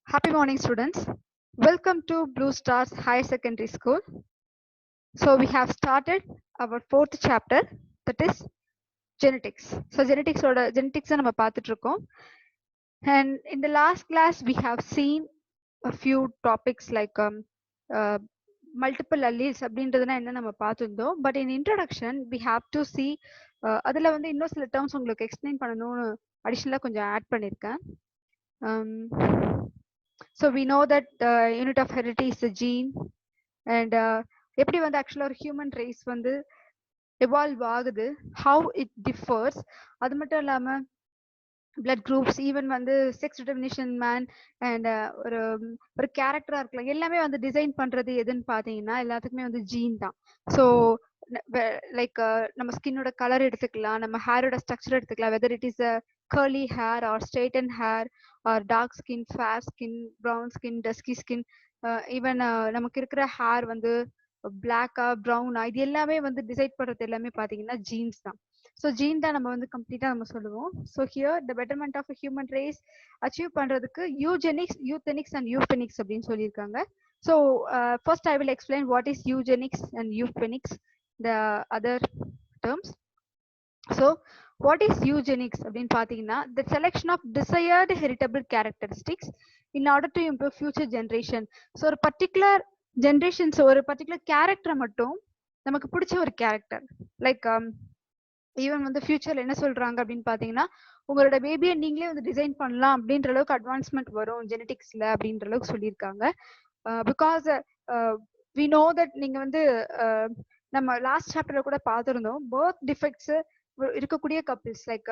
Happy morning, students. Welcome to Blue Stars Higher Secondary School. So we have started our fourth chapter, that is genetics. So genetics நம்ம பார்த்துட்டு இருக்கோம். And in the last class, we have seen a few topics like multiple alleles அப்படின்றதுனா என்ன நம்ம பார்த்திருந்தோம். But in introduction, we have to see அதுல வந்து இன்னும் சில டேர்ம்ஸ் உங்களுக்கு எக்ஸ்பிளைன் பண்ணணும்னு அடிஷனலா கொஞ்சம் ஆட் பண்ணியிருக்கேன். So we know that the unit of heredity is the gene, and எப்படி வந்து ஆக்சுவலா ஒரு ஹியூமன் ரேஸ் வந்து எவால்வ் ஆகுது, how it differs, அது மட்டும் இல்லாம blood groups, ஈவன் வந்து செக்ஸ் டிட்டர்மினேஷன் மேன் அண்ட் ஒரு கேரக்டரா இருக்கலாம், எல்லாமே வந்து டிசைன் பண்றது எதுன்னு பாத்தீங்கன்னா எல்லாத்துக்குமே வந்து ஜீன் தான். ஸோ லைக் நம்ம ஸ்கின்னோட கலர் எடுத்துக்கலாம், நம்ம ஹேரோட ஸ்ட்ரக்சர் எடுத்துக்கலாம், whether it is a curly hair or straightened hair or dark skin, fair skin, brown skin, dusky skin, even நமக்கு இருக்கிற ஹேர் வந்து பிளாக்கா ப்ரௌனா, இது எல்லாமே வந்து டிசைட் பண்றது எல்லாமே பாத்தீங்கன்னா ஜீன்ஸ் தான். ஸோ ஜீன் தான் நம்ம வந்து கம்ப்ளீட்டா நம்ம சொல்லுவோம். So here the betterment of human race achieve பண்றதுக்கு யூஜெனிக்ஸ் அண்ட் யூஃபெனிக்ஸ் அப்படின்னு சொல்லியிருக்காங்க. So first I will explain what is eugenics and euphenics, the other terms. So what is eugenics அப்படின்னு பார்த்தீங்கன்னா, the selection of desired heritable characteristics in order to improve future generation. So ஒரு particular generations, ஒரு particular கேரக்டரை மட்டும் நமக்கு பிடிச்ச ஒரு character, like even வந்து ஃபியூச்சர்ல என்ன சொல்றாங்க அப்படின்னு பாத்தீங்கன்னா, உங்களோட பேபியை நீங்களே வந்து டிசைன் பண்ணலாம் அப்படின்ற அளவுக்கு அட்வான்ஸ்மெண்ட் வரும் ஜெனடிக்ஸ்ல அப்படின்ற அளவுக்கு சொல்லியிருக்காங்க. பிகாஸ் வி நோ தட் நீங்க வந்து நம்ம லாஸ்ட் சாப்டர்ல கூட பார்த்துருந்தோம், பர்த் டிஃபெக்ட்ஸ் இருக்கக்கூடிய கப்பிள்ஸ், லைக்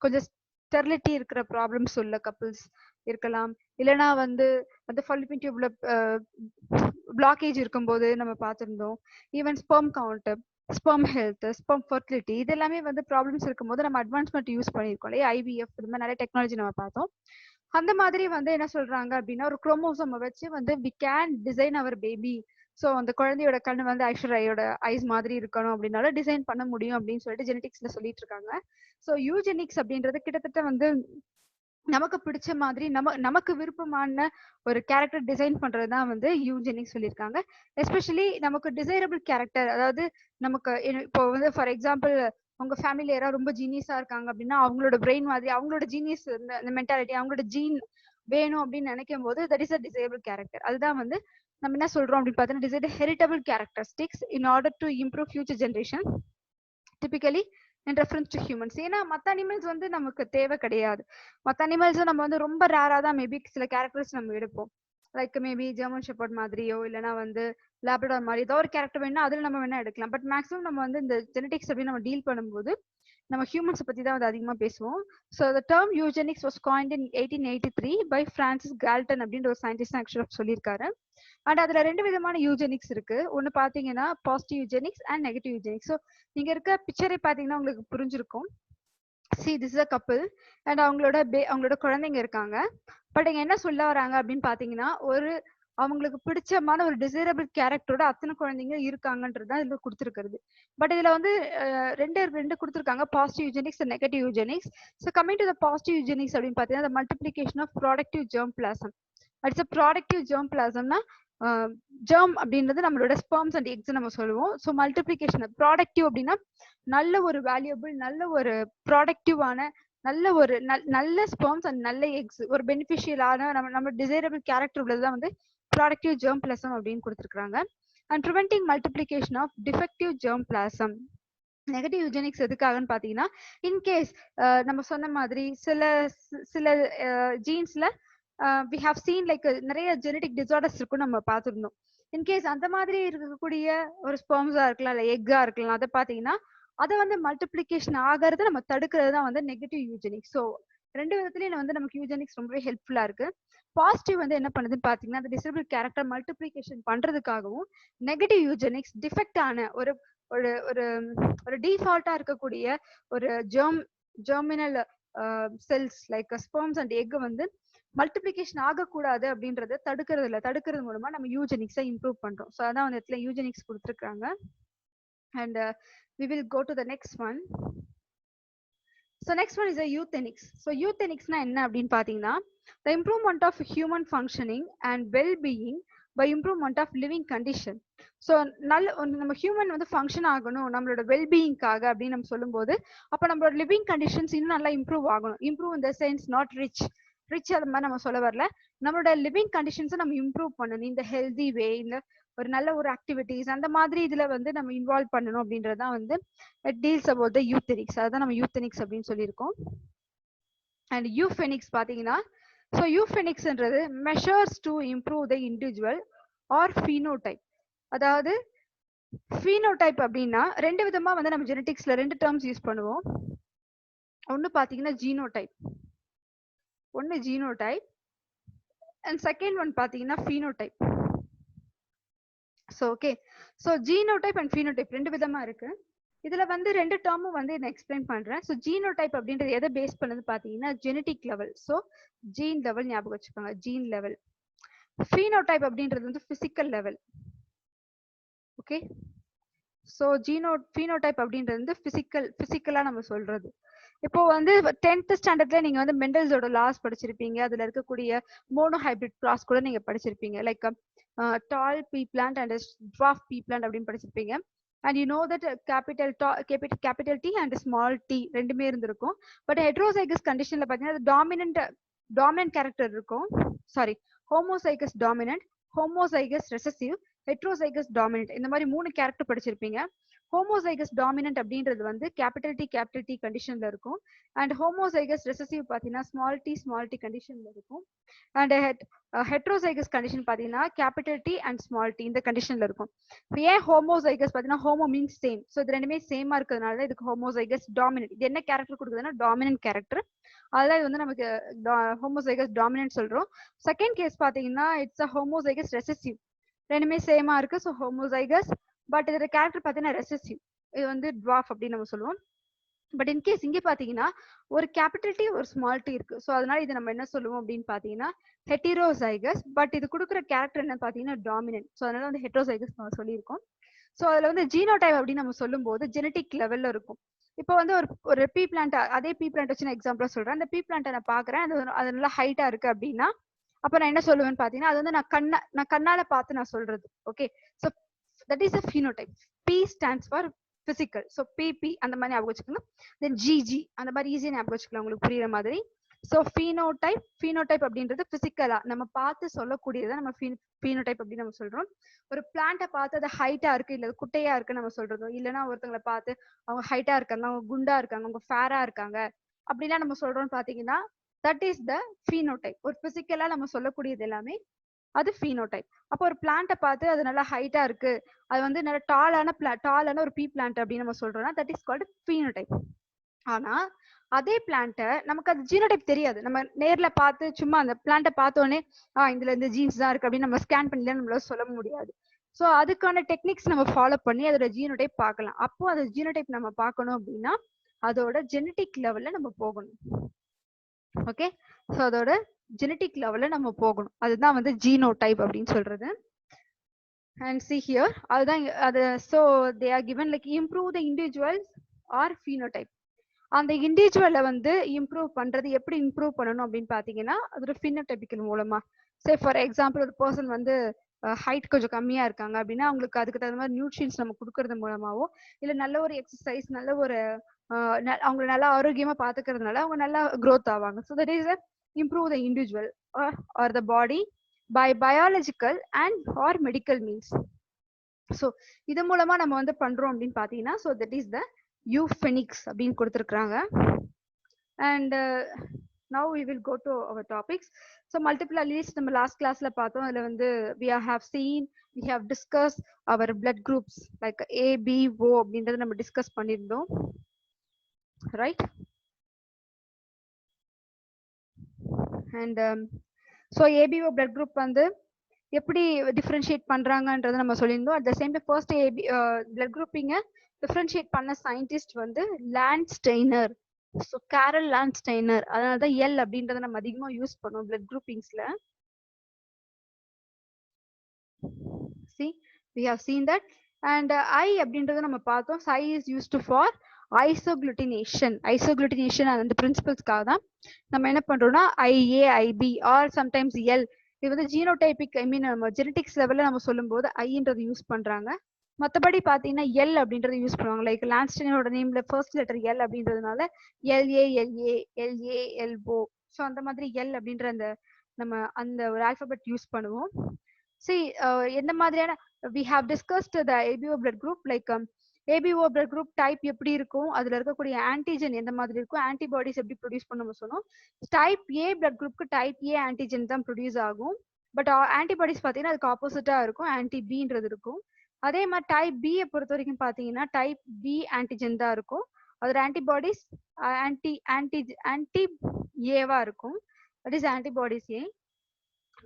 கொஞ்சம் ஸ்டெரிலிட்டி இருக்கிற ப்ராப்ளம்ஸ் உள்ள கப்பிள்ஸ் இருக்கலாம், இல்லைன்னா வந்து அந்த ஃபாலோபியன் டியூப்ல பிளாக்கேஜ் இருக்கும்போது நம்ம பார்த்துருந்தோம், even sperm count, sperm health, sperm fertility, இது எல்லாமே வந்து ப்ராப்ளம்ஸ் இருக்கும்போது நம்ம அட்வான்ஸ்மெண்ட் யூஸ் பண்ணியிருக்கோம் இல்லையா, ஐவிஎஃப், இது மாதிரி நிறைய டெக்னாலஜி நம்ம பார்த்தோம். அந்த மாதிரி வந்து என்ன சொல்றாங்க அப்படின்னா, ஒரு குரோமோசோம் வச்சு வந்து we can design our baby. So அந்த குழந்தையோட கண்ணு வந்து ஐஸ்வர்யோட ஐஸ் மாதிரி இருக்கணும் அப்படின்னாலும் டிசைன் பண்ண முடியும் அப்படின்னு சொல்லிட்டு ஜெனடிக்ஸ்ல சொல்லிட்டு இருக்காங்க. ஸோ யூஜெனிக்ஸ் அப்படின்றது கிட்டத்தட்ட வந்து நமக்கு பிடிச்ச மாதிரி நமக்கு விருப்பமான ஒரு கேரக்டர் டிசைன் பண்றதுதான் வந்து யூஜெனிக்ஸ் சொல்லியிருக்காங்க. எஸ்பெஷலி நமக்கு டிசைரபிள் கேரக்டர், அதாவது நமக்கு இப்போ வந்து ஃபார் எக்ஸாம்பிள் உங்க ஃபேமிலியில யாராவது ரொம்ப ஜீனியஸா இருக்காங்க அப்படின்னா, அவங்களோட பிரெயின் மாதிரி அவங்களோட ஜீனியஸ் இந்த மென்டாலிட்டி, அவங்களோட ஜீன் வேணும் அப்படின்னு நினைக்கும் போது that is a desirable character. அதுதான் வந்து நம்ம என்ன சொல்றோம் அப்படின்னு பார்த்தீங்கன்னா, decide heritable characteristics in order to improve future generation, typically in reference to humans. ஏன்னா மற்ற அனிமல்ஸ் வந்து நமக்கு தேவை கிடையாது. மற்ற அனிமல்ஸ் நம்ம வந்து ரொம்ப ரேரா தான் மேபி சில கேரக்டர்ஸ் நம்ம எடுப்போம், லைக் மேபி ஜெர்மன் ஷெப்பர்ட் மாதிரியோ இல்லைன்னா வந்து லேப்ரடார் மாதிரி ஏதோ ஒரு கேரக்டர் வேணும்னா அதில் நம்ம வேணா எடுக்கலாம். பட் மேக்ஸிமம் நம்ம வந்து இந்த ஜெனடிக்ஸ் அப்படின்னு நம்ம டீல் பண்ணும்போது நம்ம ஹியூமன்ஸ் பத்தி தான் வந்து அதிகமா பேசுவோம். So the term eugenics was coined in 1883 by Francis Galton அப்படின்ற ஒரு சயின்டிஸ்ட் ஆக்சுவலாக சொல்லியிருக்காரு. அண்ட் அதுல ரெண்டு விதமான யூஜெனிக்ஸ் இருக்கு. ஒன்னு பாத்தீங்கன்னா positive eugenics and negative eugenics. So நீங்க இருக்க பிக்சரை பாத்தீங்கன்னா உங்களுக்கு புரிஞ்சிருக்கும். See this is a couple and அவங்களோட குழந்தைங்க இருக்காங்க. பட் இங்க என்ன சொல்ல வராங்க அப்படின்னு பாத்தீங்கன்னா, ஒரு அவங்களுக்கு பிடிச்சமான ஒரு டிசைரபிள் கேரக்டரோட அத்தனை குழந்தைங்க இருக்காங்கன்றது தான் இதுல கொடுத்துருக்கிறது. பட் இதுல வந்து ரெண்டு கொடுத்துருக்காங்க, positive eugenics and negative eugenics. So coming to the positive eugenics அப்படின்னு பாத்தீங்கன்னா, multiplication of productive germ plasm. It's a productive germ பிளாசம்னா ஜெர்ம் அப்படின்றது நம்மளோட ஸ்பெர்ம்ஸ் அண்ட் எக்ஸ் நம்ம சொல்லுவோம். ஸோ மல்டிபிளிகேஷன் ப்ராடக்டிவ் அப்படின்னா நல்ல ஒரு வேல்யூபிள், நல்ல ஒரு ப்ராடக்டிவான, நல்ல ஒரு நல்ல ஸ்பெர்ம்ஸ் அண்ட் நல்ல எக்ஸ், ஒரு பெனிஃபிஷியலான நம்ம டிசைரபிள் கேரக்டர் உள்ளதுதான் வந்து ப்ராடக்டிவ் ஜெர்ம் பிளாசம் அப்படின்னு கொடுத்துருக்காங்க. And preventing multiplication of defective germ plasm. Negative eugenics எதுக்காகன்னு பாத்தீங்கன்னா, இன்கேஸ் நம்ம சொன்ன மாதிரி சில ஜீன்ஸ்ல வி ஹவ் சீன் லைக் நிறைய ஜெனடிக் டிசார்டர்ஸ் இருக்கும் நம்ம பார்த்துருந்தோம். இன்கேஸ் அந்த மாதிரி இருக்கக்கூடிய ஒரு ஸ்பெர்ம்ஸா இருக்கலாம், இல்லை எக்கா இருக்கலாம், அதை பார்த்தீங்கன்னா அதை வந்து மல்டிப்ளிகேஷன் ஆகிறது நம்ம தடுக்கிறது தான் வந்து நெகட்டிவ் யூஜெனிக்ஸ். ஸோ ரெண்டு விதத்துலயும் வந்து நமக்கு யூஜெனிக்ஸ் ரொம்பவே ஹெல்ப்ஃபுல்லா இருக்கு. பாசிட்டிவ் வந்து என்ன பண்ணுதுன்னு பாத்தீங்கன்னா, அந்த டிசபிள் கேரக்டர் மல்டிப்ளிகேஷன் பண்றதுக்காகவும், நெகட்டிவ் யூஜெனிக்ஸ் டிஃபெக்ட் ஆன ஒரு ஒரு ஒரு ஒரு டிஃபால்ட்டா இருக்கக்கூடிய ஒரு germinal cells like sperms and egg வந்து மல்டிபிளிகேஷன் ஆகக்கூடாது அப்படின்றத தடுக்கிறது மூலமா நம்ம யூஜெனிக்ஸை இம்ப்ரூவ் பண்றோம். ஸோ அதான் வந்து இடத்துல யூஜெனிக்ஸ் கொடுத்துருக்காங்க. And we will go to the next one. So next one is a euthenics. So euthenics na enna appdin pathina, the improvement of human functioning and well-being by improvement of living condition. So நம்ம human வந்து function ஆகணும் நம்மளோட வெல்பீயிங்காக அப்படின்னு நம்ம சொல்லும்போது அப்ப நம்மளோட living conditions இன்னும் நல்லா இம்ப்ரூவ் ஆகணும். Improve in the sense not rich அது மாதிரி நம்ம சொல்ல வரல. நம்மளோட லிவிங் கண்டிஷன்ஸை நம்ம இம்ப்ரூவ் பண்ணணும் இந்த ஹெல்தி வே, இந்த ஒரு நல்ல ஒரு ஆக்டிவிட்டிஸ் அந்த மாதிரி இதுல வந்து நம்ம இன்வால்வ் பண்ணணும் அப்படின்றதான் வந்து டீல்ஸ் அபவுட் த யூத்தெனிக்ஸ். அதான் நம்ம யூத்தெனிக்ஸ் அப்படின்னு சொல்லியிருக்கோம். அண்ட் யூஃபெனிக்ஸ் பாத்தீங்கன்னா, ஸோ யூஃபெனிக்ஸ்ன்றது measures to improve the individual or phenotype. அதாவது ஃபீனோடைப் அப்படின்னா ரெண்டு விதமா வந்து நம்ம ஜெனடிக்ஸ்ல ரெண்டு டேர்ம்ஸ் யூஸ் பண்ணுவோம். ஒன்னு பாத்தீங்கன்னா ஜீனோடைப், ஒன்னு ஜீனோடைப் அண்ட் செகண்ட் ஒன் பாத்தீங்கன்னா phenotype. So okay, so genotype and phenotype ரெண்டு விதமா இருக்கு. இதுல வந்து ரெண்டு டேர்மும் வந்து நான் எக்ஸ்பிளைன் பண்றேன். ஸோ ஜீனோடைப் அப்படின்றது எதை பேஸ் பண்ணது பாத்தீங்கன்னா genetic level. So gene level ஞாபகம் வச்சுக்கோங்க, ஜீன் லெவல். ஃபீனோடைப் அப்படின்றது வந்து physical level. Okay, so phenotype அப்படின்றது வந்து பிசிக்கலா நம்ம சொல்றது. இப்போ வந்து 10th ஸ்டாண்டர்ட்ல நீங்க வந்து மெண்டல்ஸோட லாஸ் படிச்சிருப்பீங்க. அதுல இருக்கக்கூடிய மோனோ ஹைபிரிட் கிராஸ் கூட நீங்க படிச்சிருப்பீங்க. Like tall pea plant and dwarf pea plant அப்படின்னு படிச்சிருப்பீங்க. And you know that capital T and small t ரெண்டுமே இருந்திருக்கும். பட் ஹெட்ரோசைகஸ் கண்டிஷன்ல பாத்தீங்கன்னா டாமினன்ட் கேரக்டர் இருக்கும். Sorry, homozygous dominant, homozygous recessive, heterozygous dominant, இந்த மாதிரி 3 கேரக்டர் படிச்சிருப்பீங்க. ஹோமோசைகஸ் டாமினன்ட் அப்படின்றது வந்து கேபிட்டல் டி கண்டிஷன்ல இருக்கும். அண்ட் ஹோமோசைகஸ் ரெசசிவ் பாத்தீங்கன்னா ஸ்மால் டி கண்டிஷன்ல இருக்கும். அண்ட் ஹெட்ரோசைகஸ் கண்டிஷன் பாத்தீங்கன்னா capital D and small d இந்த கண்டிஷன்ல இருக்கும். ஏன் ஹோமோசைகஸ் பாத்தீங்கன்னா ஹோமோ மீன்ஸ் சேம். ஸோ இது ரெண்டுமே சேமா இருக்கிறதுனால இதுக்கு ஹோமோசைகஸ் டாமினன்ட். இது என்ன கேரக்டர் கொடுக்குதுன்னா டாமினன்ட் கேரக்டர். அதெல்லாம் இது வந்து நமக்கு ஹோமோசைகஸ் டாமினன்ட் சொல்றோம். செகண்ட் கேஸ் பாத்தீங்கன்னா இட்ஸ் அ ஹோமோசைகஸ் ரெசசிவ். ரெண்டுமே சேமா இருக்கு. ஸோ ஹோமோசைகஸ், பட் இதோட கேரக்டர் பாத்தீங்கன்னா ரெசசிவ். இது வந்து ட்வார்ஃப் அப்படின்னு நம்ம சொல்லுவோம். பட் இன்கேஸ் இங்க பாத்தீங்கன்னா ஒரு கேபிட்டல் டி ஒரு ஸ்மால் டி இருக்கு. ஸோ அதனால இது நம்ம என்ன சொல்லுவோம் அப்படின்னு பாத்தீங்கன்னா ஹெட்டிரோசைகஸ். பட் இது கொடுக்குற கேரக்டர் என்ன பாத்தீங்கன்னா டாமினன்ட். ஸோ அதனால வந்து ஹெட்ரோசைகஸ் நம்ம சொல்லியிருக்கோம். ஸோ அதுல வந்து ஜீனோடைப் அப்படின்னு நம்ம சொல்லும் போது ஜெனடிக் லெவல்ல இருக்கும். இப்போ வந்து ஒரு பீ பிளான்ட், அதே பீ பிளான்ட் வச்சு நான் எக்ஸாம்பிளா சொல்றேன். அந்த பீ பிளான்ட்டை நான் பாக்குறேன், அது நல்லா ஹைட்டா இருக்கு அப்படின்னா அப்ப நான் என்ன சொல்லுவேன்னு பாத்தீங்கன்னா அது வந்து நான் கண்ணால பார்த்து நான் சொல்றது. Okay, so that is a phenotype. P stands for physical. So P P அந்த மாதிரி ஞாபகம் வச்சுக்கணும். தென் ஜிஜி அந்த மாதிரி ஈஸியா ஞாபகம் வச்சுக்கலாம் உங்களுக்கு புரியுற மாதிரி. ஸோ phenotype அப்படின்றது பிசிக்கலா நம்ம பார்த்து சொல்லக்கூடியதை நம்ம phenotype அப்படின்னு நம்ம சொல்றோம். ஒரு பிளான்ட்டை பார்த்து அது ஹைட்டா இருக்கு இல்ல குட்டையா இருக்குன்னு நம்ம சொல்றோம். இல்லைன்னா ஒருத்தங்களை பார்த்து அவங்க ஹைட்டா இருக்காங்க, அவங்க குண்டா இருக்காங்க, அவங்க ஃபேரா இருக்காங்க அப்படிலாம் நம்ம சொல்றோம்னு பாத்தீங்கன்னா தட் இஸ் த phenotype. ஒரு பிசிக்கலா நம்ம சொல்லக்கூடியது எல்லாமே அது phenotype. அப்போ ஒரு பிளான்ட்டை பார்த்து அது நல்லா ஹைட்டா இருக்கு, அது வந்து நல்ல டாலான ஒரு பீ பிளான்ட் அப்படின்னு நம்ம சொல்றோம்னா தட் இஸ் கால்டு phenotype. ஆனா அதே பிளான்ட்டை நமக்கு அது ஜீனோடைப் தெரியாது. நம்ம நேர்ல பார்த்து சும்மா அந்த பிளான்ட்டை பார்த்தோன்னே இதுல இந்த ஜீன்ஸ் தான் இருக்கு அப்படின்னு நம்ம ஸ்கேன் பண்ணல நம்மளால சொல்ல முடியாது. ஸோ அதுக்கான டெக்னிக்ஸ் நம்ம ஃபாலோ பண்ணி அதோட ஜீனோடைப் பார்க்கலாம். அப்போ அந்த ஜீனோடைப் நம்ம பார்க்கணும் அப்படின்னா அதோட ஜெனடிக் லெவல்ல நம்ம போகணும். ஓகே, ஸோ அதோட ஜெனடிக் லெவல்ல நம்ம போகணும். அதுதான் வந்து ஜீனோடைப் அப்படின்னு சொல்றது. அண்ட் see here, அதுதான் அது. So they are given like improve the individual or phenotype. அந்த இண்டிவிஜுவலை வந்து இம்ப்ரூவ் பண்றது எப்படி இம்ப்ரூவ் பண்ணணும் அப்படின்னு பாத்தீங்கன்னா அதோட phenotypical மூலமா. சே ஃபார் எக்ஸாம்பிள் ஒரு பர்சன் வந்து ஹைட் கொஞ்சம் கம்மியா இருக்காங்க அப்படின்னா அவங்களுக்கு அதுக்கு தகுந்த மாதிரி நியூட்ரியன்ஸ் நம்ம கொடுக்கறது மூலமாவோ இல்ல நல்ல ஒரு எக்ஸசைஸ், நல்ல ஒரு அவங்க நல்லா ஆரோக்கியமா பாத்துக்கிறதுனால அவங்க நல்லா growth ஆவாங்க. So that is improve the individual or the body by biological and or medical means. So இது மூலமா நம்ம வந்து பண்றோம் அப்படின்னு பாத்தீங்கன்னா ஸோ தட் இஸ் த யூஃபெனிக்ஸ் அப்படின்னு கொடுத்துருக்காங்க. And now we will go to our topics. So multiple alleles நம்ம லாஸ்ட் கிளாஸ்ல பார்த்தோம். அதுல வந்து we have discussed our blood groups like A, B, O அப்படின்றத நம்ம டிஸ்கஸ் பண்ணியிருந்தோம், right? And so ABO blood group வந்து எப்படி டிஃபரன்ஷியேட் பண்றாங்கன்றதை நம்ம சொல்லியிருந்தோம். At the same time first blood குரூப்பிங்க டிஃபரன்ஷியேட் பண்ண சயின்டிஸ்ட் வந்து லாண்ட்ஸ்டெய்னர். So carol லாண்ட்ஸ்டெய்னர். அதனால தான் எல் அப்படின்றத நம்ம அதிகமாக யூஸ் பண்ணுவோம் blood குரூப்பிங்ஸ்ல. See, we have seen that. And I அப்படின்றத நம்ம பார்த்தோம். I is used for ஐசோக்ளூட்டினேஷன் அந்த பிரின்சிபல்ஸ்க்காக தான் நம்ம என்ன பண்றோம்னா IA IB or sometimes l, இது வந்து ஜீனோடைபிக் ஐ மீன் நம்ம ஜெனடிக்ஸ் லெவல்ல நம்ம சொல்லும் போது ஐன்றது யூஸ் பண்றாங்க. மற்றபடி பாத்தீங்கன்னா எல் அப்படின்றது யூஸ் பண்ணுவாங்க. லைக் லான்ஸ்டனோட நேம்ல ஃபர்ஸ்ட் லெட்டர் எல் அப்படின்றதுனால LALO. ஸோ அந்த மாதிரி எல் அப்படின்ற அந்த நம்ம அந்த ஒரு ஆல்பபெட் யூஸ் பண்ணுவோம். See, எந்த மாதிரியான we have discussed the ABO blood group, like ABO blood group type எப்படி இருக்கும், அதுல இருக்கக்கூடிய ஆன்டிஜன் எந்த மாதிரி இருக்கும், ஆன்டிபாடிஸ் எப்படி ப்ரொடியூஸ் பண்ண சொன்னோம். டைப் A blood groupக்கு டைப் A ஆன்டிஜன் தான் ப்ரொடியூஸ் ஆகும். பட் ஆன்டிபாடிஸ் பார்த்தீங்கன்னா அதுக்கு ஆப்போசிட்டா இருக்கும், ஆன்டி பின்றது இருக்கும். அதே மாதிரி டைப் B பொறுத்த வரைக்கும் பார்த்தீங்கன்னா டைப் B ஆன்டிஜன் தான் இருக்கும். அதோட ஆன்டிபாடிஸ் ஆன்டி ஏவா இருக்கும். That is antibodies A.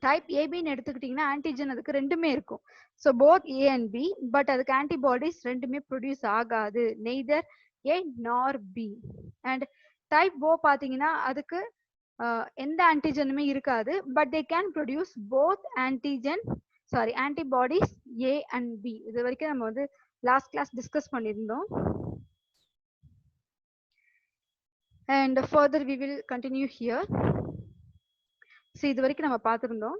Type ஏபின்னு எடுத்துக்கிட்டீங்கன்னா ஆன்டிஜன் அதுக்கு ரெண்டுமே இருக்கும். So both A and B, but அதுக்கு ஆன்டிபாடிஸ் ரெண்டுமே ப்ரொடியூஸ் ஆகாது, neither A nor B. And type ஓ பார்த்தீங்கன்னா அதுக்கு எந்த ஆன்டிஜனுமே இருக்காது, but they can produce both antibodies A and B. இது வரைக்கும் நம்ம வந்து லாஸ்ட் கிளாஸ் டிஸ்கஸ் பண்ணியிருந்தோம். And further we will continue here. So இது வரைக்கும் நம்ம பார்த்துருந்தோம்.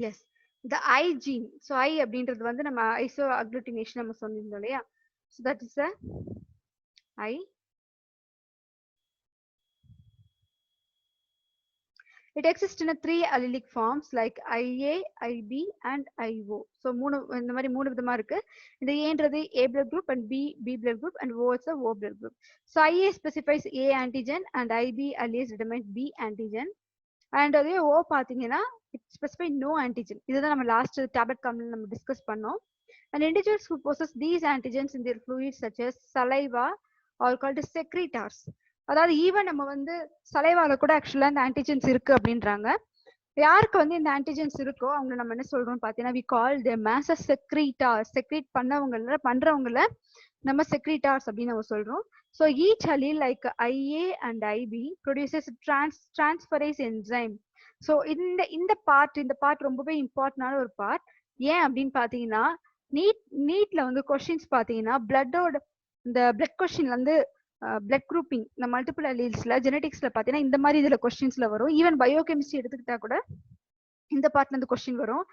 Yes, the I gene. So I அப்படின்றது வந்து நம்ம ஐசோ அக்ளூட்டினேஷன் நம்ம சொல்லியிருந்தோம் இல்லையா. So that is I. It exists in a 3 allelic forms like IA, IB and IO. So இந்த மாதிரி மூணு விதமா இருக்கு. இந்த ஏன்றது A blood group and B blood group and O is a O blood group. So IA specifies A antigen and IB alleles determines B antigen. And அதே O பாத்தீங்கன்னா it specifies no antigen. இதுதான் நம்ம last tablet காம்ல நம்ம discuss பண்ணோம். And individuals who possess these antigens in their fluids such as saliva are called secretors. அதாவது even நம்ம வந்து சலைவால கூட ஆக்சுவலா இந்த ஆன்டிஜென்ஸ் இருக்கு அப்படின்றாங்க. யாருக்கு வந்து இந்த ஆன்டிஜென்ஸ் இருக்கோ அவங்க நம்ம என்ன சொல்றோம் பாத்தீங்கன்னா we call them as a secretors. Secrete பண்றவங்கள நம்ம செக்ரீட்டார்ஸ் அப்படின்னு நம்ம சொல்றோம். So each allele like IA and IB produces transferase enzyme. So இந்த பார்ட் ரொம்பவே இம்பார்ட்டன்டான ஒரு பார்ட். ஏன் அப்படின்னு பாத்தீங்கன்னா நீட்ல வந்து கொஸ்டின்ஸ் பாத்தீங்கன்னா பிளட்டோட இந்த பிளட் கொஸ்டின்ல வந்து பிளட் குரூப்பிங் இந்த மல்டிபிள் அலீல்ஸ்ல ஜெனடிக்ஸ்ல பாத்தீங்கன்னா இந்த மாதிரி இதுல கொஸ்டின்ஸ்ல வரும். ஈவன் பயோகெமிஸ்ட்ரி எடுத்துக்கிட்டா கூட இந்த பார்ட்ல இருந்து கொஸ்டின் வரும்.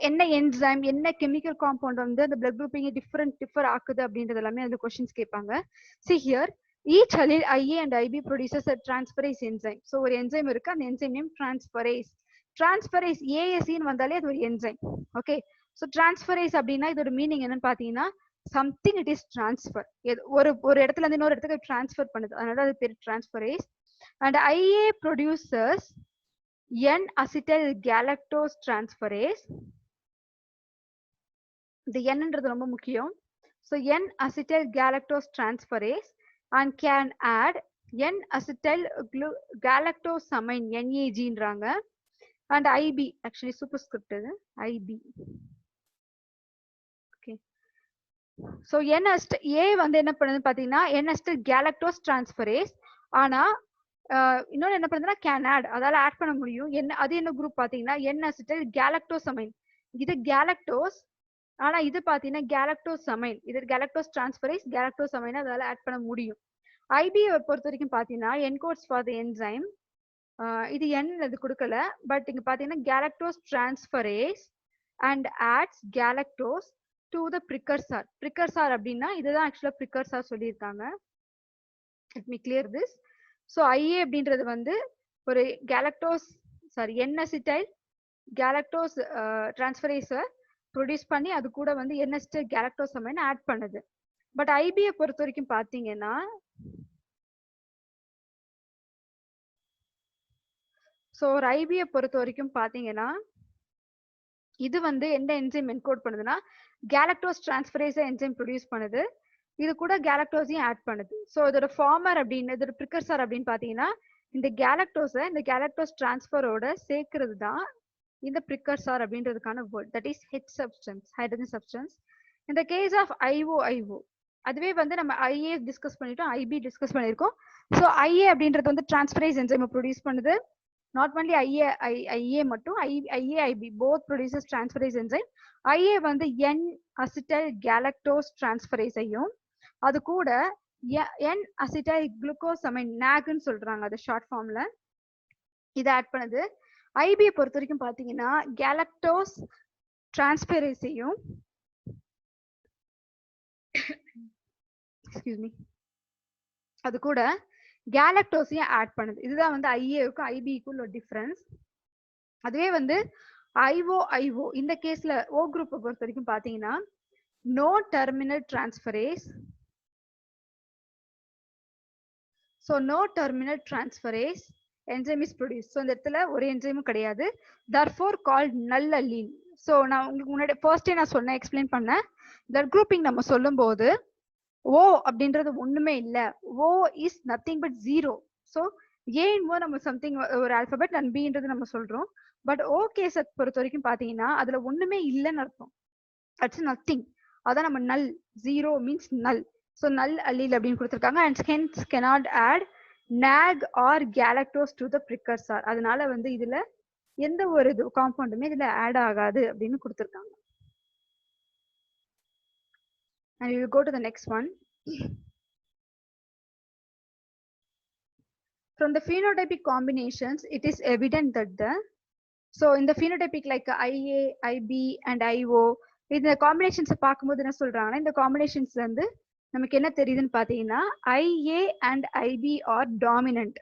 என்ன என்சைம் என்ன கெமிக்கல் காம்பவுண்ட் வந்து அந்த பிளட் குரூப்பிங் டிஃபர் ஆக்குது அப்படின்றது எல்லாமே அந்த கொஸ்டின்ஸ் கேட்பாங்க. See here, each allele IA and IB produces a transferase enzyme. So ஒரு என்சைம் இருக்கு, அந்த என்சைம் நேம் transferase ASE வந்தாலே அது ஒரு என்சைம். ஓகே, ஸோ transferase அப்படின்னா இதோட மீனிங் என்னன்னு பாத்தீங்கன்னா something it is transfer. ஒரு இடத்துல இருந்து இன்னொரு இடத்துக்கு டிரான்ஸ்ஃபர் பண்ணுது, அதனால அது பேர் transferase. And IA produces N-acetyl galactose transferase. இந்த N-ன்றது ரொம்ப முக்கியம். So N-acetyl galactose transferase and can add N-acetyl galactosamine NAG-ன்றாங்க. And IB actually superscript இது IB. ஸோ ஏ வந்து என்ன பண்ணுது பாத்தீங்கன்னா N-acetyl galactose transferase. ஆனா இன்னொன்று என்ன பண்ணுதுன்னா கேன் ஆட், அதால ஆட் பண்ண முடியும். அது என்ன குரூப் பாத்தீங்கன்னா N-acetyl galactosamine. இது கேலக்டோஸ், ஆனா இது பாத்தீங்கன்னா galactosamine. இது galactose transferase galactosamine அதால ஆட் பண்ண முடியும். IB பொறுத்த வரைக்கும் பாத்தீங்கன்னா என்கோட்ஸ் ஃபார் தி என்சைம். இது N இது கொடுக்கல, பட் இங்க பாத்தீங்கன்னா galactose transferase and adds galactose to the precursor. Precursor அப்படின்னா இதுதான் ஆக்சுவலா precursor சொல்லியிருக்காங்க. Let me clear this. So IA அப்படின்றது வந்து ஒரு N-acetyl galactose transferase ப்ரொடியூஸ் பண்ணி அது கூட வந்து N-acetyl galactosamine ஆட் பண்ணுது. பட் IB பொறுத்த வரைக்கும் பாத்தீங்கன்னா ஒரு IB பொறுத்த வரைக்கும் பாத்தீங்கன்னா இது வந்து எந்த என்சைம் என்கோட் பண்ணுதுன்னா கேலக்டோஸ் டிரான்ஸ்ஃபரேஸ் என்சைம் ப்ரொடியூஸ் பண்ணுது. இது கூட கேலக்டோஸையும் ஆட் பண்ணுது. ஸோ இதோட ஃபார்மர் அப்படின்னு இதோட ப்ரிகர்சர் அப்படின்னு பாத்தீங்கன்னா இந்த கேலக்டோஸ் டிரான்ஸ்ஃபரோட சேர்க்கிறது தான் இந்த ப்ரிகர்சர் அப்படின்றதுக்கான word. That is H substance, hydrogen substance. இந்த கேஸ் ஆஃப் ஐஓ அதுவே வந்து நம்ம IA டிஸ்கஸ் பண்ணிட்டோம், IB டிஸ்கஸ் பண்ணியிருக்கோம். ஸோ IA அப்படின்றது வந்து டிரான்ஸ்ஃபரேஸ் என்சைம் ப்ரொடியூஸ் பண்ணுது. not only IA மட்டும் IA IB both produces transferase enzyme. IA வந்து N acetyl galactose transferase ஐயும் அது கூட N acetyl glucosamine NAG ன்னு சொல்றாங்க அது ஷார்ட் ஃபார்ம்ல இதை ஆட் பண்ணுது. IB பொறுத்த வரைக்கும் பாத்தீங்கன்னா galactose transferase ஐயும் எக்ஸ்கியூஸ் மீ அது கூட கேலக்டோஸையும் ஆட் பண்ணுது. இதுதான் வந்து ஐஏவுக்கும் ஐபிக்கும் ஒரு டிஃபரன்ஸ். அதுவே வந்து ஐஓ இந்த கேஸ்ல ஓ குரூப்பை பொறுத்த வரைக்கும் பாத்தீங்கன்னா no terminal transferase. So no terminal transferase enzyme is produce. So இந்த இடத்துல ஒரு என்சைமும் கிடையாது. Therefore called null allele. So நான் உங்களுக்கு முன்னாடி ஃபர்ஸ்டே நான் சொன்னேன், எக்ஸ்பிளைன் பண்ணேன். பிளட் குரூப்பிங் நம்ம சொல்லும் போது ஓ அப்படின்றது ஒண்ணுமே இல்ல. O is nothing but zero. So ஏன் நம்ம சம்திங் ஒரு ஆல்பபெட் அண்ட் பின்றது நம்ம சொல்றோம். பட் ஓ கேஸை பொறுத்த வரைக்கும் பாத்தீங்கன்னா அதுல ஒண்ணுமே இல்லைன்னு அர்த்தம். That's nothing. அதான் நம்ம நல். ஜீரோ மீன்ஸ் நல். ஸோ நல் அல்லீல் அப்படின்னு கொடுத்துருக்காங்க. And hence cannot add NAG or galactose to the precursor. அதனால வந்து இதுல எந்த ஒரு காம்பவுண்டுமே இதுல ஆட் ஆகாது அப்படின்னு கொடுத்துருக்காங்க. And we will go to the next one. From the phenotypic combinations, it is evident that in the phenotypic like IA, IB and IO, இந்த combinations பார்க்கும்போது என்ன சொல்றாங்கன்னா இந்த combinations வந்து நமக்கு என்ன தெரியுதுன்னு பாத்தீங்கன்னா IA and IB are dominant.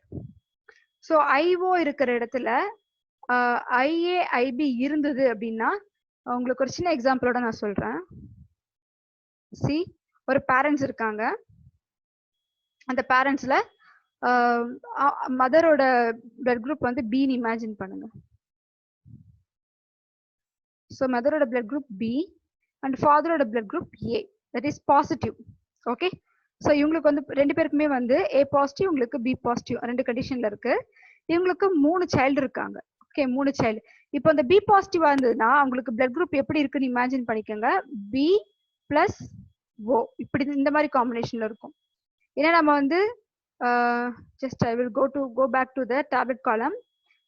So IO இருக்கிற இடத்துல IA, IB இருந்தது அப்படின்னா உங்களுக்கு ஒரு சின்ன எக்ஸாம்பிளோட நான் சொல்றேன். சி ஒரு பேரண்ட்ஸ் இருக்காங்க. அந்த பேரண்ட்ஸ்ல மதரோட பிளட் குரூப் வந்து பின்னு இமேஜின் பண்ணுங்க. ஸோ மதரோட பிளட் குரூப் பி அண்ட் ஃபாதரோட blood group A, that is positive. Okay. So இவங்களுக்கு வந்து ரெண்டு பேருக்குமே வந்து ஏ பாசிட்டிவ், உங்களுக்கு பி பாசிட்டிவ் ரெண்டு கண்டிஷன்ல இருக்கு. இவங்களுக்கு 3 சைல்டு இருக்காங்க. Okay, 3 child. இப்போ அந்த பி பாசிட்டிவா இருந்ததுன்னா அவங்களுக்கு பிளட் குரூப் எப்படி இருக்குன்னு இமேஜின் பண்ணிக்கோங்க. பி பிளஸ் ஓ, இப்படி இந்த மாதிரி காம்பினேஷன்ல இருக்கும். ஏன்னா நம்ம வந்து just I will go back to the tablet காலம்.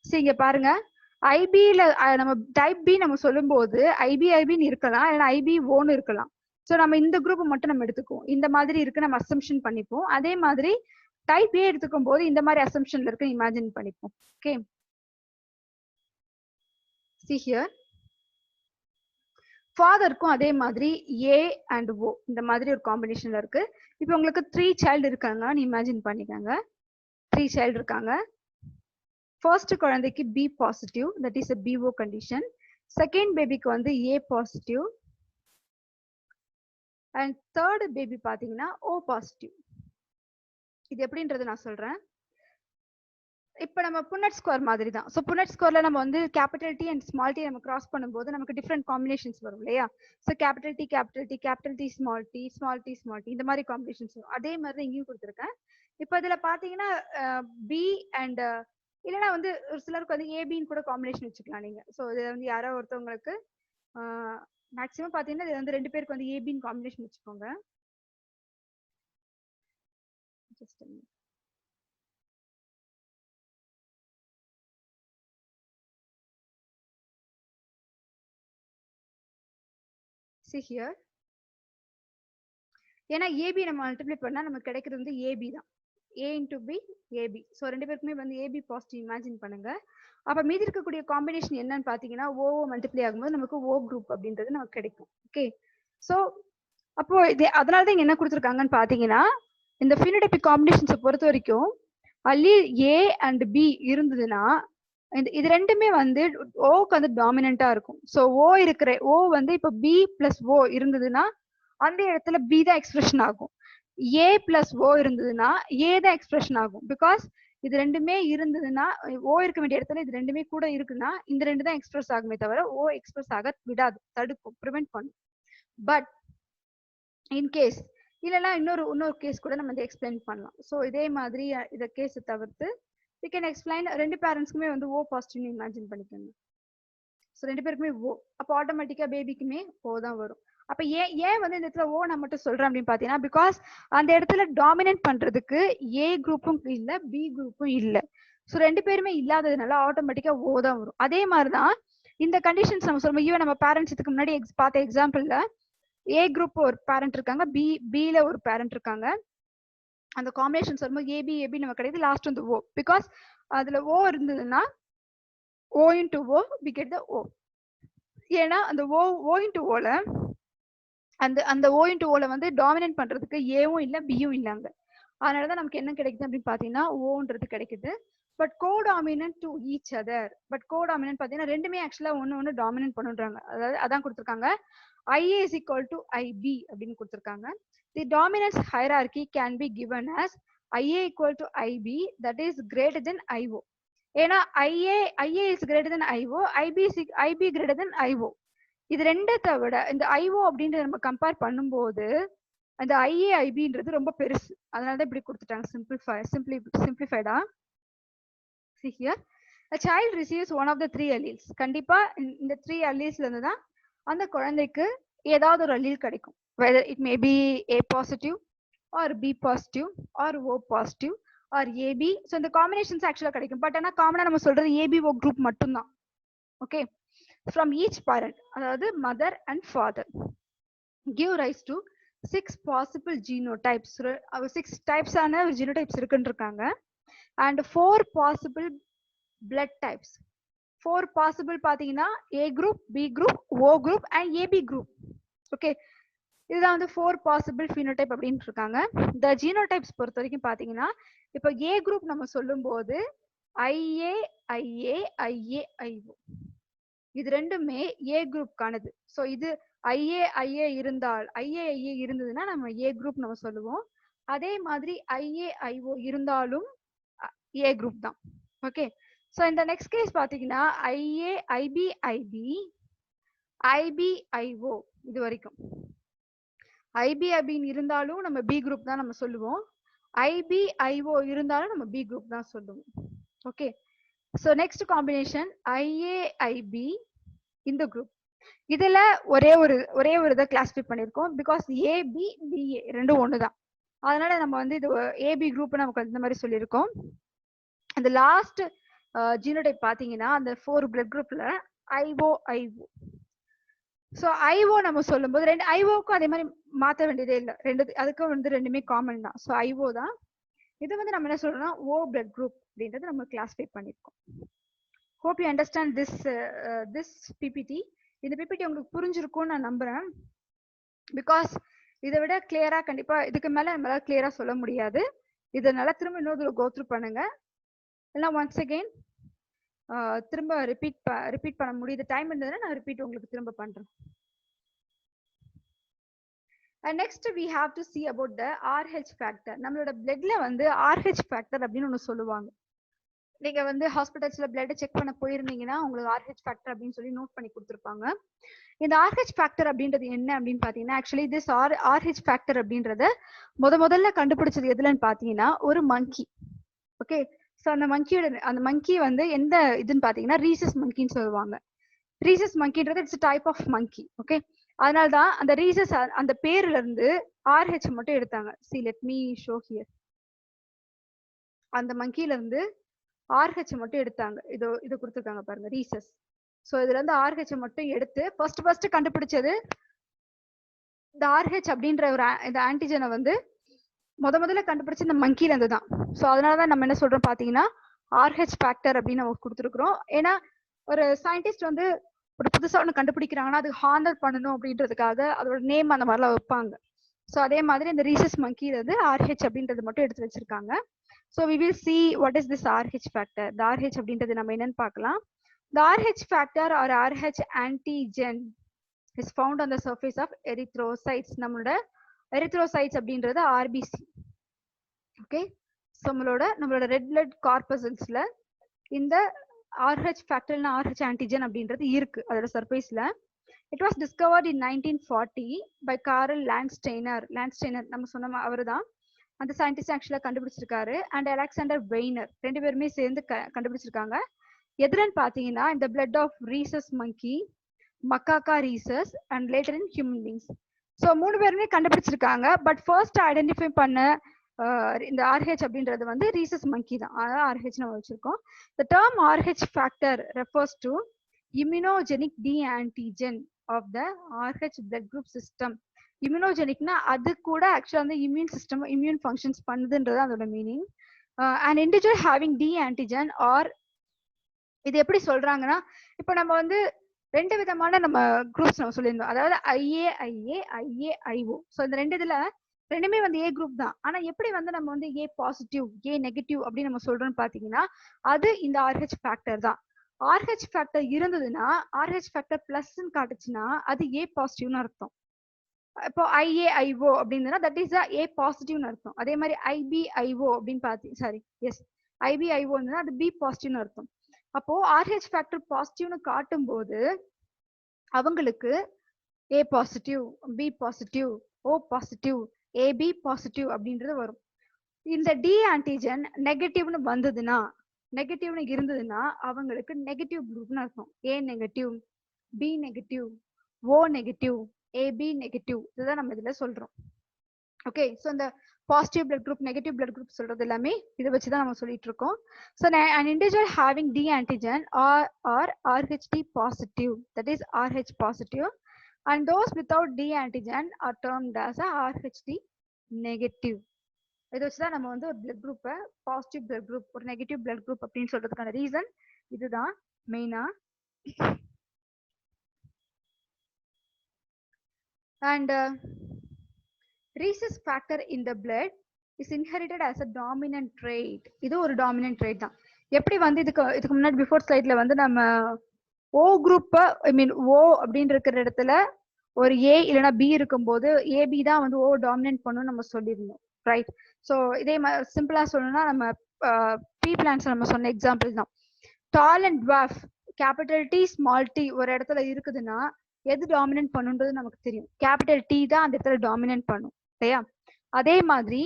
சரி இங்க பாருங்க, ஐபில நம்ம டைப் பி நம்ம சொல்லும் போது ஐபின்னு இருக்கலாம், இல்லைன்னா ஐபி ஓன்னு இருக்கலாம். ஸோ நம்ம இந்த குரூப் மட்டும் நம்ம எடுத்துக்குவோம். இந்த மாதிரி இருக்கு நம்ம அசம்ஷன் பண்ணிப்போம். அதே மாதிரி டைப் ஏ எடுத்துக்கும் போது இந்த மாதிரி அசம்ஷன்ல இருக்கு இமேஜின் பண்ணிப்போம். ஓகே, see here ஃபாதருக்கும் அதே மாதிரி ஏ அண்ட் ஓ இந்த மாதிரி ஒரு காம்பினேஷன்ல இருக்கு. இப்போ உங்களுக்கு 3 சைல்டு இருக்காங்கன்னு இமேஜின் பண்ணிக்கோங்க. 3 சைல்டு இருக்காங்க. ஃபர்ஸ்ட் குழந்தைக்கு B positive, that is a BO கண்டிஷன். செகண்ட் பேபிக்கு வந்து A positive and third baby பாத்தீங்கன்னா ஓ பாசிட்டிவ். இது எப்படின்றது நான் சொல்றேன். இப்போ நம்ம புன்னட் ஸ்கொயர் மாதிரி தான். ஸோ புன்னட் ஸ்கொயர்ல நம்ம வந்து capital D and small d நம்ம கிராஸ் பண்ணும்போது நமக்கு டிஃப்ரெண்ட் காம்பினேஷன்ஸ் வரும் இல்லையா. So capital D small d இந்த மாதிரி காம்பினேஷன்ஸ் வரும். அதே மாதிரி தான் இங்கேயும் கொடுத்துருக்கேன். இப்போ இதுல பாத்தீங்கன்னா பி அண்ட் இல்லைன்னா வந்து ஒரு சிலருக்கு வந்து ஏபின்னு கூட காம்பினேஷன் வச்சுக்கலாம் நீங்க. ஸோ இது வந்து யாரோ ஒருத்தவங்களுக்கு மேக்ஸிமம் பாத்தீங்கன்னா இது வந்து 2 பேருக்கு வந்து ஏபின்னு காம்பினேஷன் வச்சுக்கோங்க. See here. ஏன்னா ஏபி நம்ம மல்டிப்ளை பண்ணா நமக்கு கிடைக்கிறது வந்து ஏபி தான். ஏ இன்டு பி ஏபி. ஸோ 2 பேருக்குமே வந்து ஏபி பாசிட்டிவ் இமேஜின் பண்ணுங்க. அப்ப மீதி இருக்கக்கூடிய காம்பினேஷன் என்னன்னு பாத்தீங்கன்னா ஓ மல்டிப்ளை ஆகும்போது நமக்கு ஓ குரூப் அப்படின்றது நமக்கு கிடைக்கும். ஓகே, ஸோ அப்போ அதனாலதான் இங்க என்ன கொடுத்துருக்காங்கன்னு பாத்தீங்கன்னா இந்த phenotypic காம்பினேஷன்ஸை பொறுத்த வரைக்கும் அல்லீல் ஏ அண்ட் பி இருந்ததுன்னா இது ரெண்டுமே வந்து ஓக்கு வந்து டாமினண்டா இருக்கும். ஸோ ஓ இருக்கிற ஓ வந்து இப்போ பி பிளஸ் ஓ இருந்ததுன்னா அந்த இடத்துல பி தான் எக்ஸ்பிரஷன் ஆகும். ஏ பிளஸ் ஓ இருந்ததுன்னா ஏ தான் எக்ஸ்பிரஷன் ஆகும். பிகாஸ் இது ரெண்டுமே இருந்ததுன்னா ஓ இருக்க வேண்டிய இடத்துல இது ரெண்டுமே கூட இருக்குன்னா இந்த ரெண்டு தான் எக்ஸ்பிரஸ் ஆகுமே தவிர ஓ எக்ஸ்பிரஸ் ஆக விடாது, தடுக்கும், ப்ரிவென்ட் பண்ணும். பட் இன்கேஸ் இல்லைன்னா இன்னொரு கேஸ் கூட நம்ம எக்ஸ்பிளைன் பண்ணலாம். ஸோ இதே மாதிரி இதை கேஸை தவிர்த்து we can explain 2 பேரண்ட்ஸ்க்குமே வந்து ஓ பாசிட்டிவ்னு இமேஜின் பண்ணிக்கோங்க. ஸோ 2 பேருக்குமே ஓ, அப்போ ஆட்டோமேட்டிக்கா பேபிக்குமே ஓ தான் வரும். அப்ப ஏன் வந்து இந்த இடத்துல ஓ நான் மட்டும் சொல்றேன் அப்படின்னு பாத்தீங்கன்னா பிகாஸ் அந்த இடத்துல டாமினேட் பண்றதுக்கு ஏ குரூப்பும் இல்ல பி குரூப்பும் இல்ல. ஸோ 2 பேருமே இல்லாததுனால ஆட்டோமேட்டிக்கா ஓ தான் வரும். அதே மாதிரிதான் இந்த கண்டிஷன்ஸ் நம்ம சொல்லுவோம். ஈவன் நம்ம பேரண்ட்ஸ் இதுக்கு முன்னாடி பார்த்த எக்ஸாம்பிள்ல ஏ குரூப் ஒரு பேரண்ட் இருக்காங்க, பில ஒரு பேரண்ட் இருக்காங்க. அந்த காம்பினேஷன் சொல்லும்போது ஏபி நம்ம கிடையாது, லாஸ்ட் வந்து ஓ. பிகாஸ் அதுல ஓ இருந்ததுன்னா O into O we get the O. ஏன்னா அந்த ஓ இன்டு ஓல அந்த ஓ இன்டு ஓல வந்து டாமினேட் பண்றதுக்கு ஏவும் இல்லை பியும் இல்லைங்க. அதனாலதான் நமக்கு என்ன கிடைக்குது அப்படின்னு பாத்தீங்கன்னா ஓன்றது கிடைக்குது. But codominant to each other. But codominant பாத்தீங்கன்னா ரெண்டுமே ஆக்சுவலா ஒன்னு டாமினன்ட் பண்ணுன்றாங்க. அதாவது அதான் கொடுத்துருக்காங்க, IA is equal to IB அப்படின்னு கொடுத்துருக்காங்க. The dominance hierarchy can be given as IA equal to IB that is greater than IO. ஏன்னா IA is greater than IO, IB greater than IO. இது ரெண்டத்தை விட இந்த IO அப்படின்றத நம்ம compare பண்ணும்போது அந்த IAIBன்றது ரொம்ப பெருசு. அதனாலதான் இப்படி கொடுத்துட்டாங்க சிம்பிளிஃபைடா. See here, a child receives one of the 3 alleles. கண்டிப்பா இந்த 3 allelesல இருந்து தான் அந்த குழந்தைக்கு ஏதாவது ஒரு allele கிடைக்கும். Whether it may be A positive or B positive or O positive or AB. So இந்த combinations actually கிடைக்கும். பட் ஆனா காமனா நம்ம சொல்றது ABO குரூப் மட்டும்தான். ஓகே, from each parent, அதாவது mother and father, give rise to 6 possible genotypes. 6 types ஆன genotypes இருக்குன்னு இருக்காங்க. And 4 possible blood types. 4 possible பாத்தீங்கன்னா A group, B group, O group and AB group. Okay, இதுதான் வந்து 4 possible phenotype அப்படின்னு இருக்காங்க. இந்த genotypes பொறுத்த வரைக்கும் பாத்தீங்கன்னா இப்போ A group நம்ம சொல்லும் போது IA, IA, IA, IO இது ரெண்டுமே A group கானது. ஸோ இது IA இருந்ததுன்னா நம்ம A group நம்ம சொல்லுவோம். அதே மாதிரி IAIO இருந்தாலும் A group தான். ஓகே, ஸோ இந்த நெக்ஸ்ட் கேஸ் பாத்தீங்கன்னா IAIB IBIO இது வரைக்கும் IBIB இருந்தாலும் நம்ம B group தான் நம்ம சொல்லுவோம். IBIO இருந்தாலும் நம்ம B group தான் சொல்லுவோம். Okay, so next combination IAIB இந்த குரூப். இதுல ஒரே ஒரு இதை கிளாஸிஃபை பண்ணிருக்கோம். பிகாஸ் AB BA ரெண்டும் ஒண்ணுதான். அதனால நம்ம வந்து இது AB குரூப் நமக்கு இந்த மாதிரி சொல்லியிருக்கோம். அந்த லாஸ்ட் ஜீனோடைப் பாத்தீங்கன்னா அந்த 4 பிளட் குரூப்ல IO. ஸோ IO நம்ம சொல்லும் போது ரெண்டு IOக்கும் அதே மாதிரி மாற்ற வேண்டியதே இல்லை. அதுக்கும் வந்து ரெண்டுமே காமன் தான். ஸோ IO தான். இது வந்து நம்ம என்ன சொல்றோம்னா O பிளட் குரூப் அப்படின்றது நம்ம கிளாஸிஃபை பண்ணிருக்கோம். Hope you understand this PPT. இந்த PPT உங்களுக்கு புரிஞ்சிருக்கும்னு நான் நம்புறேன். பிகாஸ் இதை விட கிளியரா கண்டிப்பா இதுக்கு மேல நம்மளால கிளியரா சொல்ல முடியாது. இதனால திரும்ப இன்னொரு கோ த்ரூ பண்ணுங்க. இல்லைன்னா ஒன்ஸ் அகெயின் திரும்ப ரிப்பீட் பண்ண முடியுது டைம் இருந்ததுன்னா நான் ரிப்பீட் உங்களுக்கு திரும்ப பண்றேன். Next we have to see about the RH factor. நம்மளோட பிளட்ல வந்து RH factor அப்படின்னு ஒன்று சொல்லுவாங்க. நீங்க வந்து ஹாஸ்பிட்டல்ஸ்ல பிளட் செக் பண்ண போயிருந்தீங்கன்னா உங்களுக்கு RH ஃபேக்டர் அப்படின்னு சொல்லி நோட் பண்ணி கொடுத்துருப்பாங்க. இந்த RH ஃபேக்டர் அப்படின்றது என்ன அப்படின்னு பாத்தீங்கன்னா ஆக்சுவலி திஸ் RH ஃபேக்டர் அப்படின்றத முதல்ல கண்டுபிடிச்சது எதுலன்னு பாத்தீங்கன்னா ஒரு மங்கி. ஓகே, ஸோ அந்த மங்கி வந்து எந்த இதுன்னு பாத்தீங்கன்னா ரீசஸ் மங்கின்னு சொல்லுவாங்க. ரீசஸ் மங்கின்றது it's type of monkey. Okay, அதனால்தான் அந்த ரீசஸ் அந்த பேர்ல இருந்து RH மட்டும் எடுத்தாங்க. See, let me show here. அந்த மங்கில இருந்து RH மட்டும் எடுத்தாங்க. இது கொடுத்துருக்காங்க பாருங்க, ரீசஸ். ஸோ இதுல இருந்து RH மட்டும் எடுத்து ஃபர்ஸ்ட் கண்டுபிடிச்சது இந்த RH அப்படின்ற ஒரு இந்த ஆன்டிஜனை வந்து முதல்ல கண்டுபிடிச்ச இந்த மங்கில இருந்து தான். ஸோ அதனாலதான் நம்ம என்ன சொல்றோம் பாத்தீங்கன்னா RH ஃபேக்டர் அப்படின்னு நம்ம கொடுத்துருக்குறோம். ஏன்னா ஒரு சயின்டிஸ்ட் வந்து ஒரு புதுசா ஒன்று கண்டுபிடிக்கிறாங்கன்னா அது ஹானர் பண்ணணும் அப்படின்றதுக்காக அதோட நேம் அந்த மாதிரிலாம் வைப்பாங்க. ஸோ அதே மாதிரி இந்த ரீசஸ் மங்கில இருந்து RH அப்படின்றது மட்டும் எடுத்து வச்சிருக்காங்க. So we will see what is this RH factor. The RH அப்படின்றது நம்ம என்னன்னு பார்க்கலாம். The RH factor or RH antigen is found on the surface of erythrocytes. நம்மளோட erythrocytes அப்படின்றது RBC. Okay, so நம்மளோட red blood corpusclesல இந்த RH factor இல்ல RH antigen அப்படின்றது இருக்கு அதோட சர்ஃபேஸ்ல. It was discovered in 1940 by Karl Landsteiner. நம்ம சொன்ன அவர்தான் அந்த சயின்டிஸ்ட் ஆக்சுவலா கண்டுபிடிச்சிருக்காரு. அண்ட் அலெக்சாண்டர் வெய்னர் ரெண்டு பேருமே சேர்ந்து கண்டுபிடிச்சிருக்காங்க. எதுலன்னு பாத்தீங்கன்னா இந்த blood of rhesus monkey, macaca rhesus and later in human beings. So 3 பேருமே கண்டுபிடிச்சிருக்காங்க. பட் ஃபர்ஸ்ட் ஐடென்டிஃபை பண்ண இந்த RH அப்படின்றது வந்து ரீசஸ் மங்கி தான், அதான் RH நம்ம வச்சிருக்கோம். The term RH factor refers to immunogenic D-antigen of the RH blood group system. இம்யூனோஜெனிக்னா அது கூட ஆக்சுவலா வந்து இம்யூன் சிஸ்டம் இம்யூன் ஃபங்க்ஷன்ஸ் பண்ணுதுன்றது அதோட meaning. And individual having D antigen are, இது எப்படி சொல்றாங்கன்னா, இப்போ நம்ம வந்து 2 விதமான நம்ம குரூப்ஸ் நம்ம சொல்லியிருந்தோம். அதாவது IAIA IAIO. ஸோ இந்த 2 இதுல 2மே வந்து ஏ குரூப் தான். ஆனா எப்படி வந்து நம்ம வந்து ஏ பாசிட்டிவ் ஏ நெகட்டிவ் அப்படின்னு நம்ம சொல்றோம்னு பாத்தீங்கன்னா, அது இந்த RH ஃபேக்டர் தான். RH ஃபேக்டர் இருந்ததுன்னா, RH ஃபேக்டர் பிளஸ்ன்னு காட்டுச்சுன்னா அது ஏ பாசிட்டிவ்னு அர்த்தம். இப்போ IAIO அப்படின்னா தட் இஸ் ஏ பாசிட்டிவ்னு அர்த்தம். அதே மாதிரி IBIO அப்படின்னு IBIO அது பி பாசிட்டிவ்னு அர்த்தம். அப்போ RH ஃபேக்டர் பாசிட்டிவ்னு காட்டும் போது அவங்களுக்கு A positive, B positive, O positive, AB positive அப்படின்றது வரும். இந்த டி ஆன்டிஜன் நெகட்டிவ்னு வந்ததுன்னா, நெகட்டிவ்னு இருந்ததுன்னா அவங்களுக்கு நெகட்டிவ் குரூப்னு அர்த்தம். A negative, B negative, O negative, AB negative, இதுதான் நம்ம இதுல சொல்றோம். ஓகே, ஸோ இந்த positive blood group negative blood group சொல்றது எல்லாமே இதை வச்சுதான் நம்ம சொல்லிட்டு இருக்கோம். So an individual having D antigen or RHD positive, that is RH positive, and those without D antigen are termed as a RHD negative. இதை வச்சுதான் நம்ம வந்து ஒரு பிளட் குரூப்பை பாசிட்டிவ் பிளட் குரூப் ஒரு நெகட்டிவ் பிளட் குரூப் அப்படின்னு சொல்றதுக்கான reason இதுதான் மெயினா. And rhesus factor in the blood is inherited as a dominant trait. இது ஒரு dominant trait தான். எப்படி வந்து இதுக்கு முன்னாடி பிஃபோர் ஸ்லைட்ல வந்து நம்ம ஓ குரூப் ஓ அப்படின்னு இருக்கிற இடத்துல ஒரு ஏ இல்லைன்னா பி இருக்கும்போது ஏபி தான் வந்து ஓ டாமினன்ட் பண்ணும் நம்ம சொல்லியிருந்தோம், ரைட்? ஸோ இதே மாதிரி சிம்பிளா சொல்லணும்னா நம்ம பி பிளான்ஸ் நம்ம சொன்ன எக்ஸாம்பிள் தான். Tall and dwarf capital D small D ஒரு இடத்துல இருக்குதுன்னா எது டாமினன்ட் பண்ணுன்றது நமக்கு தெரியும். கேபிட்டல் டி தான் அந்த இடத்துல டாமினன்ட் பண்ணும், இல்லையா? அதே மாதிரி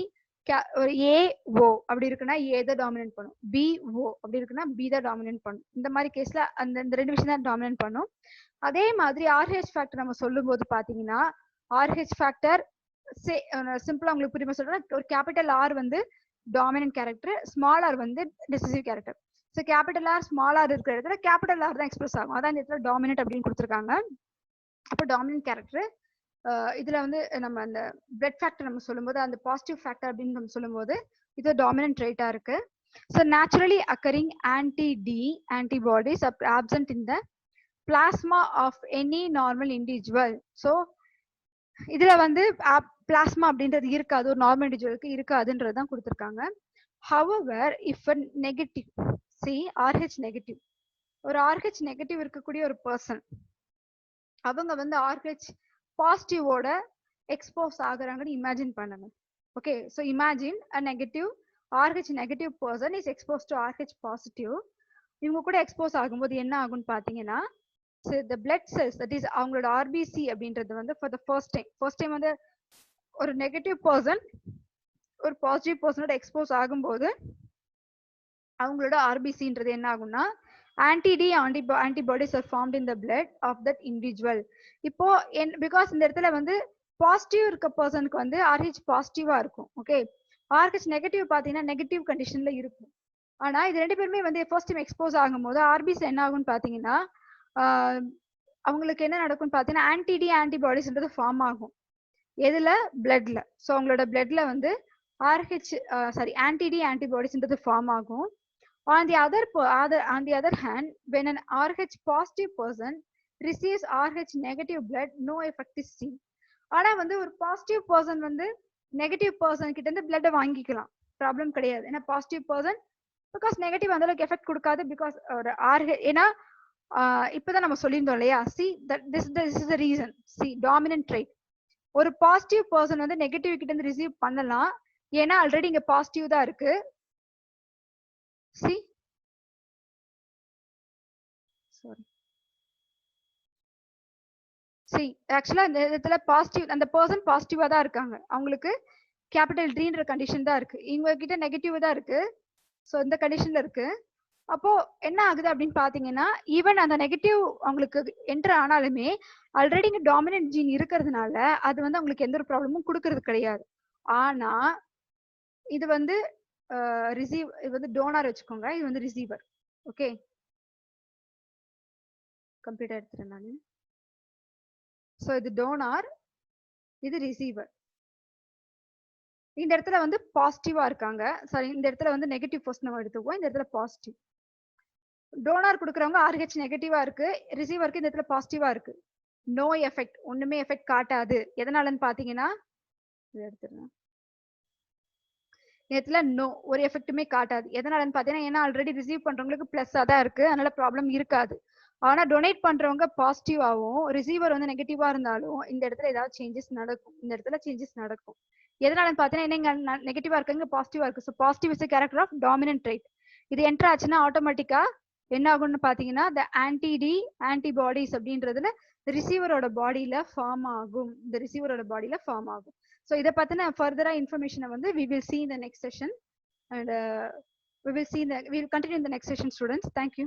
ஒரு ஏ ஓ அப்படி இருக்குன்னா ஏ தான் டாமினன்ட் பண்ணும், பி ஓ அப்படி இருக்குன்னா பி தான் டாமினன்ட் பண்ணும். இந்த மாதிரி கேஸ்ல அந்த 2 விஷயம் தான் டாமினன்ட் பண்ணும். அதே மாதிரி RH ஃபேக்டர் நம்ம சொல்லும் போது பாத்தீங்கன்னா, RH ஃபேக்டர் சிம்பிளா உங்களுக்கு புரியுமா சொல்றேன். ஒரு கேபிட்டல் ஆர் வந்து டாமினன்ட் கேரக்டர், ஸ்மால் ஆர் வந்து recessive character. So capital R small r இருக்கிற இடத்துல கேபிட்டல் ஆர் தான் எக்ஸ்பிரஸ் ஆகும். அதான் இந்த இடத்துல டாமினன்ட் அப்படின்னு கொடுத்துருக்காங்க. அப்போ டாமினன்ட் கேரக்டர் இதுல வந்து நம்ம அந்த பிளட் ஃபேக்டர் நம்ம சொல்லும்போது அந்த பாசிட்டிவ் ஃபேக்டர் அப்படின்னு நம்ம சொல்லும்போது இது டாமினன்ட் ட்ரைட்டா இருக்கு. So naturally occurring anti D antibodies absent in the plasma of any normal individual. So இதுல வந்து பிளாஸ்மா அப்படின்றது இருக்காது, ஒரு நார்மல் இண்டிவிஜுவலுக்கு இருக்காதுன்றது தான் கொடுத்துருக்காங்க. However, if a negative, see RH negative, ஒரு RH negative இருக்கக்கூடிய ஒரு பர்சன் அவங்க வந்து RH பாசிட்டிவ் ஓட எக்ஸ்போஸ் ஆகுறாங்கன்னு இமேஜின் பண்ணுங்க. Okay, so imagine a negative RH negative person is expose to RH positive. இவங்க கூட எக்ஸ்போஸ் ஆகும்போது என்ன ஆகும்னு பாத்தீங்கன்னா, the blood cells, that is அவங்களோட RBC அப்படின்றது வந்து for the first time வந்து ஒரு நெகட்டிவ் பர்சன் ஒரு பாசிட்டிவ் பர்சனோட எக்ஸ்போஸ் ஆகும்போது அவங்களோட ஆர்பிசின்றது என்ன ஆகும்னா anti D antibodies are formed in the blood of that individual. இப்போ பிகாஸ் இந்த இடத்துல வந்து பாசிட்டிவ் இருக்க பர்சனுக்கு வந்து RH பாசிட்டிவா இருக்கும். ஓகே, RH நெகட்டிவ் பாத்தீங்கன்னா நெகட்டிவ் கண்டிஷன்ல இருக்கும். ஆனா இது 2 பேருமே வந்து ஃபர்ஸ்ட் டைம் எக்ஸ்போஸ் ஆகும்போது ஆர்பிசி என்ன ஆகும்னு பாத்தீங்கன்னா அவங்களுக்கு என்ன நடக்கும்னு பாத்தீங்கன்னா ஆன்டி-டி ஆன்டிபாடிஸ்ன்றது ஃபார்ம் ஆகும். எதுல? பிளட்ல. ஸோ அவங்களோட பிளட்ல வந்து ஆன்டி-டி ஆன்டிபாடிஸ்ன்றது ஃபார்ம் ஆகும். On the other hand, when an RH positive person receives RH negative blood, no effect is seen. ஆனா வந்து ஒரு பாசிட்டிவ் பர்சன் வந்து நெகட்டிவ் பர்சன் கிட்ட இருந்து பிளட் வாங்கிக்கலாம், ப்ராப்ளம் கிடையாது. ஏன்னா பாசிட்டிவ் பர்சன் பிகாஸ் நெகட்டிவ் அந்த அளவுக்கு எஃபெக்ட் கொடுக்காது. பிகாஸ் ஒரு ஏன்னா இப்பதான் நம்ம சொல்லியிருந்தோம் இல்லையா, see that this is the reason. See dominant trait, ஒரு பாசிட்டிவ் பர்சன் வந்து நெகட்டிவ் கிட்ட இருந்து ரிசீவ் பண்ணலாம், ஏன்னா ஆல்ரெடி இங்க பாசிட்டிவ் தான் இருக்கு. சி ஆக்சுவலா இந்த இடத்துல பாசிட்டிவ் அந்த பர்சன் பாசிட்டிவா தான் இருக்காங்க, அவங்களுக்கு கேபிட்டல் ட்ரீன்ற கண்டிஷன் தான் இருக்கு, இவங்க கிட்ட நெகட்டிவ் தான் இருக்கு. ஸோ இந்த கண்டிஷன்ல இருக்கு. அப்போ என்ன ஆகுது அப்படின்னு பாத்தீங்கன்னா, ஈவன் அந்த நெகட்டிவ் அவங்களுக்கு என்டர் ஆனாலுமே ஆல்ரெடி இங்க டாமினன்ட் ஜீன் இருக்கிறதுனால அது வந்து அவங்களுக்கு எந்த ஒரு ப்ராப்ளமும் கொடுக்கறது கிடையாது. ஆனா இது வந்து ரிசீவ், இது வந்து டோனார் வச்சுக்கோங்க, இது வந்து ரிசீவர். ஓகே, கம்ப்ளீட்டா எடுத்துறேன் நான். ஸோ இது டோனார், இது ரிசீவர். இந்த இடத்துல வந்து பாசிட்டிவா இருக்காங்க, சாரி இந்த இடத்துல வந்து நெகட்டிவ் ஃபர்ஸ்ட் நம்ம எடுத்துக்குவோம், இந்த இடத்துல பாசிட்டிவ். டோனார் கொடுக்குறவங்க RH நெகட்டிவா இருக்கு, ரிசீவருக்கு இந்த இடத்துல பாசிட்டிவா இருக்கு. நோ எஃபெக்ட், ஒண்ணுமே எஃபெக்ட் காட்டாது. எதனாலன்னு பாத்தீங்கன்னா இதை எடுத்துருங்க, இடத்துல நோ ஒரு எஃபெக்ட்டுமே காட்டாது. எதனாலன்னு பாத்தீங்கன்னா ஏன்னா ஆல்ரெடி ரிசீவ் பண்றவங்களுக்கு பிளஸ்ஸா தான் இருக்கு, அதனால ப்ராப்ளம் இருக்காது. ஆனா டொனேட் பண்றவங்க பாசிட்டிவாவும் ரிசீவர் வந்து நெகட்டிவா இருந்தாலும் இந்த இடத்துல ஏதாவது சேஞ்சஸ் நடக்கும், இந்த இடத்துல சேஞ்சஸ் நடக்கும். எதனாலன்னு பாத்தீங்கன்னா என்ன நெகட்டிவா இருக்கு, பாசிட்டிவா இருக்கு. So positive is character of dominant trait. இது என்டர் ஆச்சுன்னா ஆட்டோமேட்டிக்கா என்ன ஆகும்னு பாத்தீங்கன்னா இந்த ஆன்டிடி ஆன்டிபாடிஸ் அப்படின்றதுல ரிசீவரோட பாடியில ஃபார்ம் ஆகும், இந்த ரிசீவரோட பாடியில ஃபார்ம் ஆகும். So இத பத்தின further information வந்து we will see in the next session, and we will continue in the next session, students. Thank you.